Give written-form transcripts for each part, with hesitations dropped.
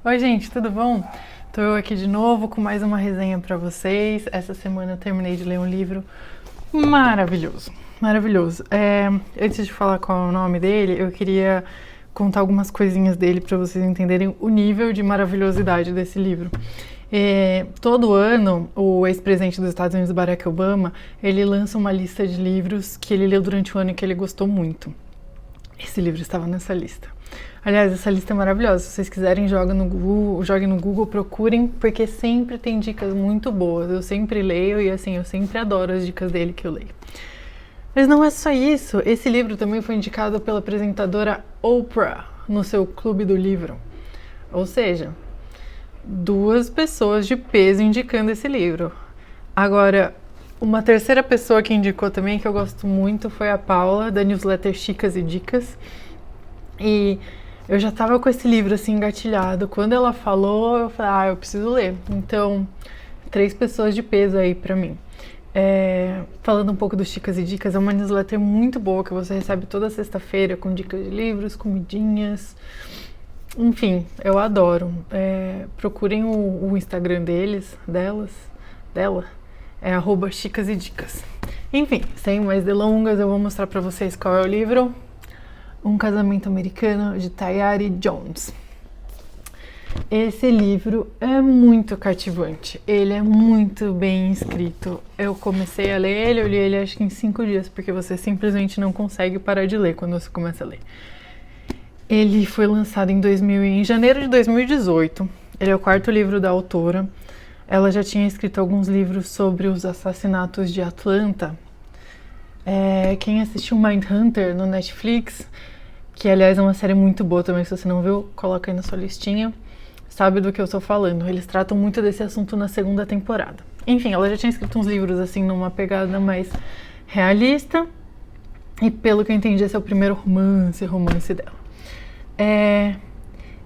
Oi, gente, tudo bom? Tô eu aqui de novo com mais uma resenha pra vocês. Essa semana eu terminei de ler um livro maravilhoso, maravilhoso. Antes de falar qual é o nome dele, eu queria contar algumas coisinhas dele pra vocês entenderem o nível de maravilhosidade desse livro. Todo ano, o ex-presidente dos Estados Unidos, Barack Obama, ele lança uma lista de livros que ele leu durante o ano e que ele gostou muito. Esse livro estava nessa lista. Aliás, essa lista é maravilhosa. Se vocês quiserem, joguem no Google, procurem, porque sempre tem dicas muito boas. Eu sempre leio e assim, eu sempre adoro as dicas dele que eu leio. Mas não é só isso. Esse livro também foi indicado pela apresentadora Oprah no seu Clube do Livro. Ou seja, duas pessoas de peso indicando esse livro. Agora, uma terceira pessoa que indicou também, que eu gosto muito, foi a Paula, da newsletter Chicas e Dicas. E eu já tava com esse livro assim engatilhado. Quando ela falou, eu falei, eu preciso ler. Então, três pessoas de peso aí pra mim. Falando um pouco do Chicas e Dicas, é uma newsletter muito boa que você recebe toda sexta-feira com dicas de livros, comidinhas. Enfim, eu adoro. Procurem o Instagram dela, é @Chicas e Dicas. Enfim, sem mais delongas, eu vou mostrar pra vocês qual é o livro. Um Casamento Americano, de Tayari Jones. Esse livro é muito cativante, ele é muito bem escrito. Eu comecei a ler ele, eu li ele acho que em 5 dias, porque você simplesmente não consegue parar de ler quando você começa a ler. Ele foi lançado em janeiro de 2018, ele é o 4º livro da autora. Ela já tinha escrito alguns livros sobre os assassinatos de Atlanta. Quem assistiu Mindhunter no Netflix, que aliás é uma série muito boa também, se você não viu, coloca aí na sua listinha, sabe do que eu estou falando. Eles tratam muito desse assunto na 2ª temporada. Enfim, ela já tinha escrito uns livros assim numa pegada mais realista, e pelo que eu entendi, esse é o primeiro romance dela.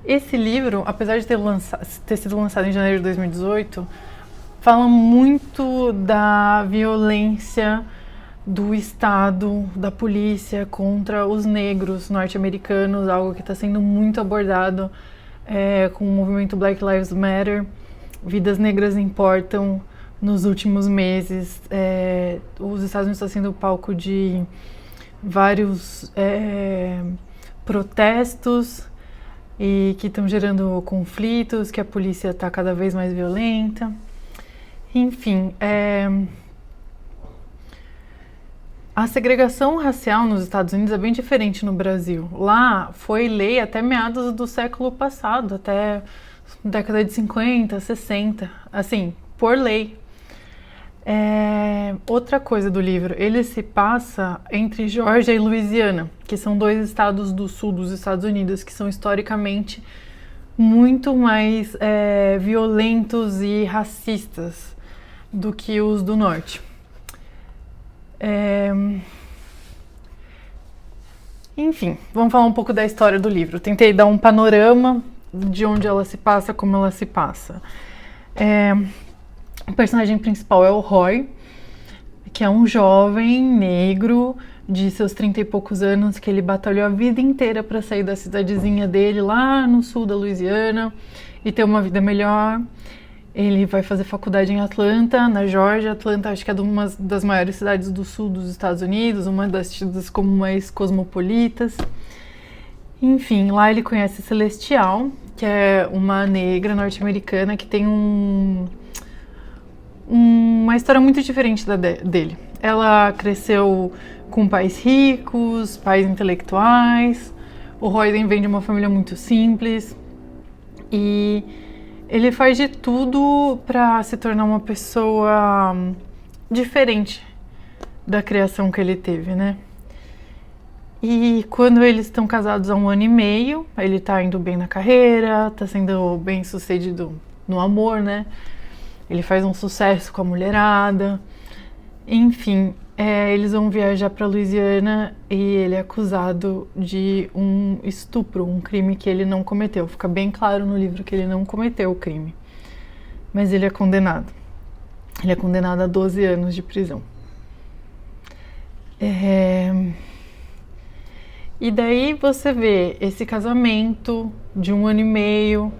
Esse livro, apesar de ter sido lançado em janeiro de 2018, fala muito da violência do Estado, da polícia contra os negros norte-americanos, algo que está sendo muito abordado com o movimento Black Lives Matter. Vidas negras importam. Nos últimos meses, os Estados Unidos estão sendo palco de vários protestos e que estão gerando conflitos, que a polícia está cada vez mais violenta. Enfim, a segregação racial nos Estados Unidos é bem diferente no Brasil. Lá foi lei até meados do século passado, até década de 50, 60, assim, por lei. Outra coisa do livro, ele se passa entre Geórgia e Louisiana, que são 2 estados do sul dos Estados Unidos, que são historicamente muito mais violentos e racistas do que os do norte. Enfim, vamos falar um pouco da história do livro. Tentei dar um panorama de onde ela se passa, como ela se passa. O personagem principal é o Roy, que é um jovem negro de seus 30 e poucos anos, que ele batalhou a vida inteira para sair da cidadezinha dele lá no sul da Louisiana e ter uma vida melhor. Ele vai fazer faculdade em Atlanta, na Geórgia. Atlanta acho que é uma das maiores cidades do sul dos Estados Unidos, uma das tidas como mais cosmopolitas. Enfim, lá ele conhece Celestial, que é uma negra norte-americana que tem uma história muito diferente dele. Ela cresceu com pais ricos, pais intelectuais. O Roy vem de uma família muito simples e ele faz de tudo para se tornar uma pessoa diferente da criação que ele teve, né? E quando eles estão casados há 1 ano e meio, ele tá indo bem na carreira, tá sendo bem sucedido no amor, né? Ele faz um sucesso com a mulherada. Enfim, eles vão viajar para Louisiana e ele é acusado de um estupro, um crime que ele não cometeu. Fica bem claro no livro que ele não cometeu o crime, mas ele é condenado. Ele é condenado a 12 anos de prisão. E daí você vê esse casamento de 1 ano e meio,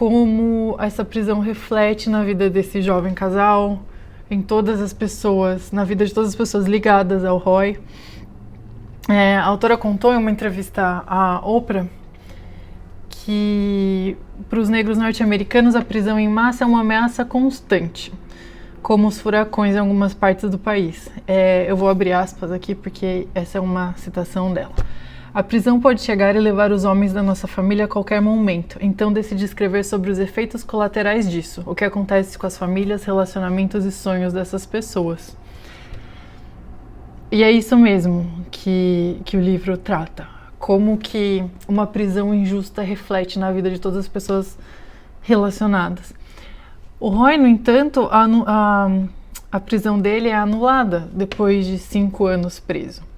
como essa prisão reflete na vida desse jovem casal, em todas as pessoas, na vida de todas as pessoas ligadas ao Roy. A autora contou em uma entrevista à Oprah que para os negros norte-americanos a prisão em massa é uma ameaça constante, como os furacões em algumas partes do país. Eu vou abrir aspas aqui porque essa é uma citação dela. A prisão pode chegar e levar os homens da nossa família a qualquer momento, então decidi escrever sobre os efeitos colaterais disso, o que acontece com as famílias, relacionamentos e sonhos dessas pessoas. E é isso mesmo que o livro trata, como que uma prisão injusta reflete na vida de todas as pessoas relacionadas. O Roy, no entanto, a prisão dele é anulada depois de 5 anos preso.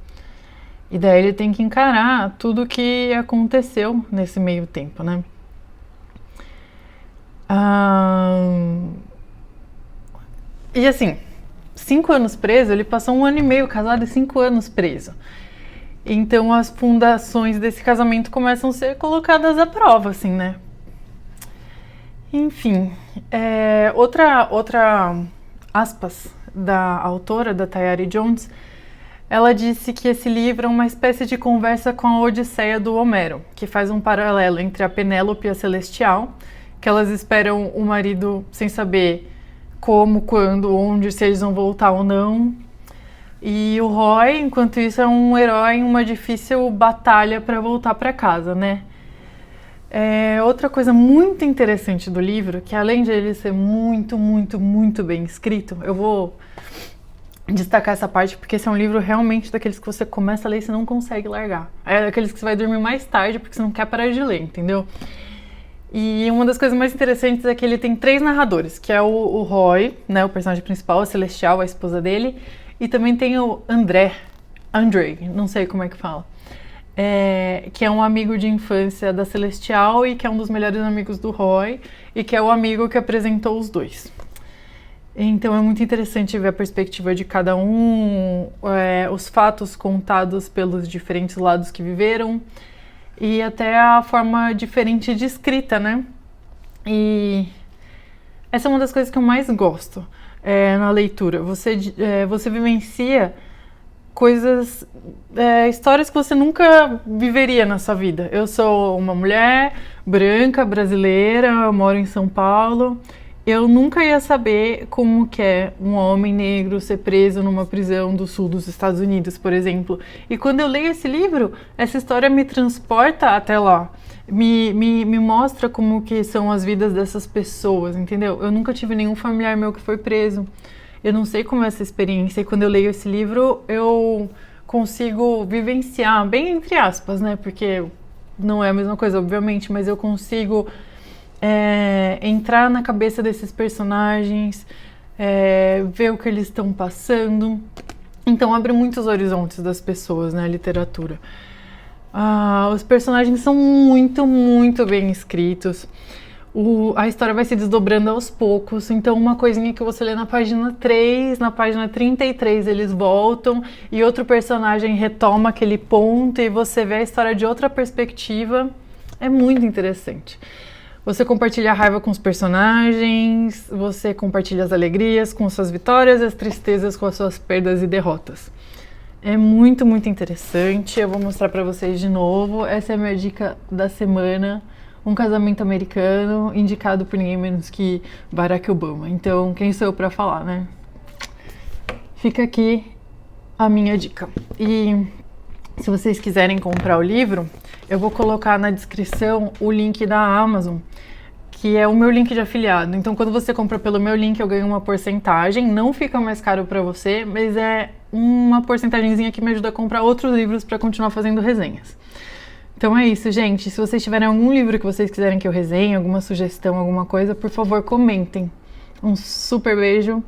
E daí ele tem que encarar tudo o que aconteceu nesse meio tempo, né? E assim, 5 anos preso, ele passou 1 ano e meio casado e 5 anos preso. Então as fundações desse casamento começam a ser colocadas à prova, assim, né? Enfim, outra aspas da autora, da Tayari Jones, ela disse que esse livro é uma espécie de conversa com a Odisseia do Homero, que faz um paralelo entre a Penélope e a Celestial, que elas esperam o marido sem saber como, quando, onde, se eles vão voltar ou não. E o Roy, enquanto isso, é um herói em uma difícil batalha para voltar para casa, né? Outra coisa muito interessante do livro, que além de ele ser muito, muito, muito bem escrito, eu vou destacar essa parte porque esse é um livro realmente daqueles que você começa a ler e você não consegue largar. É daqueles que você vai dormir mais tarde porque você não quer parar de ler, entendeu? E uma das coisas mais interessantes é que ele tem 3 narradores, que é o Roy, né, o personagem principal, a Celestial, a esposa dele, e também tem o André, não sei como é que fala, que é um amigo de infância da Celestial e que é um dos melhores amigos do Roy e que é o amigo que apresentou os dois. Então é muito interessante ver a perspectiva de cada um, os fatos contados pelos diferentes lados que viveram e até a forma diferente de escrita, né? E essa é uma das coisas que eu mais gosto na leitura. Você vivencia coisas, histórias que você nunca viveria na sua vida. Eu sou uma mulher branca, brasileira, eu moro em São Paulo. Eu nunca ia saber como que é um homem negro ser preso numa prisão do sul dos Estados Unidos, por exemplo. E quando eu leio esse livro, essa história me transporta até lá. Me mostra como que são as vidas dessas pessoas, entendeu? Eu nunca tive nenhum familiar meu que foi preso. Eu não sei como é essa experiência. E quando eu leio esse livro, eu consigo vivenciar, bem entre aspas, né? Porque não é a mesma coisa, obviamente, mas eu consigo entrar na cabeça desses personagens, ver o que eles estão passando. Então abre muitos horizontes das pessoas, né, a literatura. Os personagens são muito, muito bem escritos. A história vai se desdobrando aos poucos, então uma coisinha que você lê na página 3, na página 33 eles voltam e outro personagem retoma aquele ponto e você vê a história de outra perspectiva. É muito interessante. Você compartilha a raiva com os personagens, você compartilha as alegrias com suas vitórias e as tristezas com as suas perdas e derrotas. É muito, muito interessante. Eu vou mostrar pra vocês de novo. Essa é a minha dica da semana. Um casamento americano, indicado por ninguém menos que Barack Obama. Então, quem sou eu pra falar, né? Fica aqui a minha dica. E se vocês quiserem comprar o livro, eu vou colocar na descrição o link da Amazon, que é o meu link de afiliado. Então, quando você compra pelo meu link, eu ganho uma porcentagem. Não fica mais caro para você, mas é uma porcentagemzinha que me ajuda a comprar outros livros para continuar fazendo resenhas. Então é isso, gente. Se vocês tiverem algum livro que vocês quiserem que eu resenhe, alguma sugestão, alguma coisa, por favor, comentem. Um super beijo.